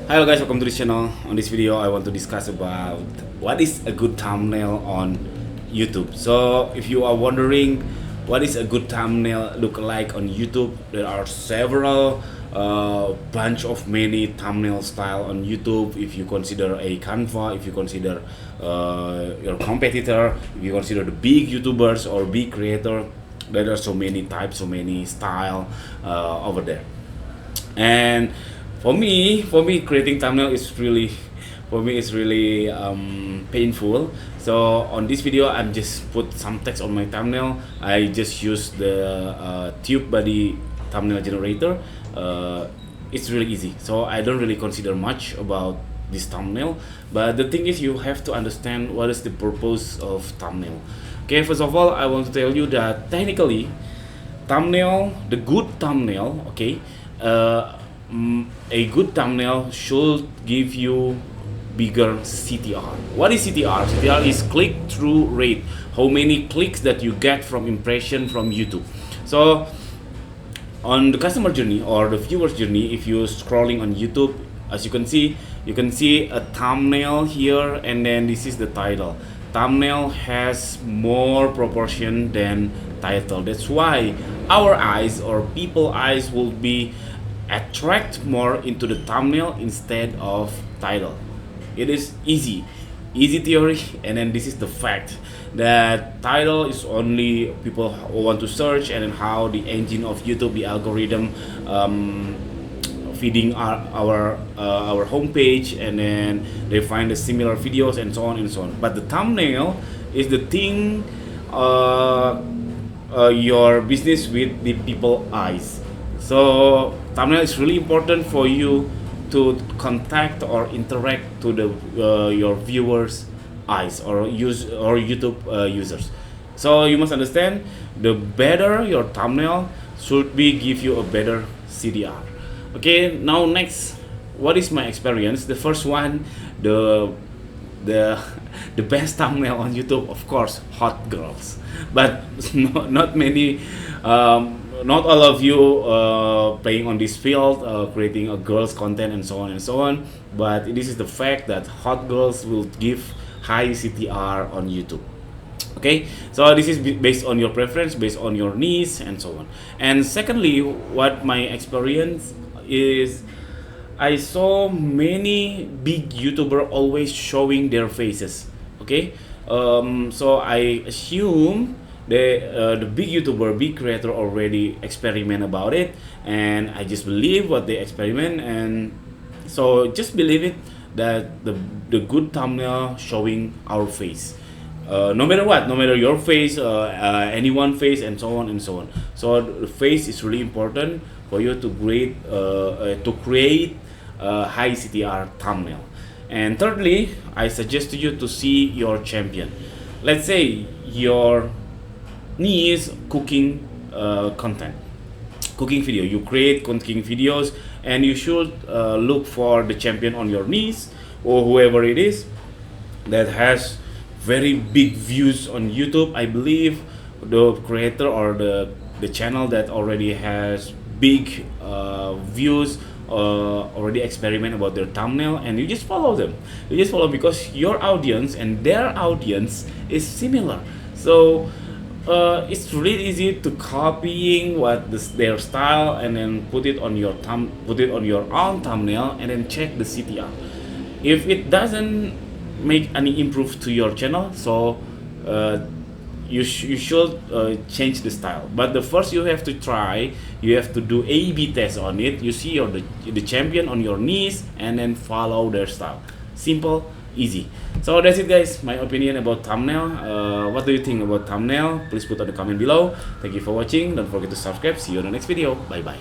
Hello guys, welcome to this channel. On this video I want to discuss about what is a good thumbnail on YouTube. So if you are wondering what is a good thumbnail look like on YouTube, there are several bunch of many thumbnail style on YouTube. If you consider a Canva, if you consider your competitor, if you consider the big YouTubers or big creator, there are so many types, so many style over there. And for me creating thumbnail is really painful. So on this video I'm just put some text on my thumbnail. I just use the TubeBuddy thumbnail generator. It's really easy, so I don't really consider much about this thumbnail, but the thing is you have to understand what is the purpose of thumbnail. Okay, first of all I want to tell you that technically the good thumbnail, okay, a good thumbnail should give you bigger CTR. What is CTR? CTR is click-through rate, how many clicks that you get from impression from YouTube. So on the customer journey or the viewer's journey, if you're scrolling on YouTube, as you can see a thumbnail here, and then this is the title. Thumbnail has more proportion than title. That's why our eyes or people eyes will be attract more into the thumbnail instead of title. It is easy theory, and then this is the fact that title is only people who want to search, and then how the engine of YouTube, the algorithm, feeding our homepage, and then they find the similar videos and so on and so on. But the thumbnail is the thing your business with the people eyes. So thumbnail is really important for you to contact or interact to the your viewers eyes or YouTube users. So you must understand, the better your thumbnail should be give you a better CTR. Okay, now next, what is my experience? The first one, the best thumbnail on YouTube, of course, hot girls. But not many, not all of you playing on this field, creating a girls content and so on and so on. But this is the fact that hot girls will give high CTR on YouTube. Okay, so this is based on your preference, based on your needs and so on. And secondly, what my experience is, I saw many big YouTuber always showing their faces. Okay, so I assume the big YouTuber, big creator already experiment about it, and I just believe what they experiment, and so just believe it that the good thumbnail showing our face. No matter what, no matter your face, anyone face, and so on and so on. So the face is really important for you to create high CTR thumbnail. And thirdly, I suggest to you to see your champion. Let's say your niche cooking content, cooking video. You create cooking videos, and you should look for the champion on your niche or whoever it is that has very big views on YouTube. I believe the creator or the channel that already has big views already experiment about their thumbnail, and you just follow them. You just follow because your audience and their audience is similar. So it's really easy to copying their style and then put it on your own thumbnail, and then check the CTR. If it doesn't make any improve to your channel, so you should change the style. But the first you have to try, you have to do A/B test on it. You see the champion on your niche, and then follow their style. Simple, easy. So that's it guys, my opinion about thumbnail. What do you think about thumbnail? Please put on the comment below. Thank you for watching. Don't forget to subscribe. See you on the next video. Bye bye.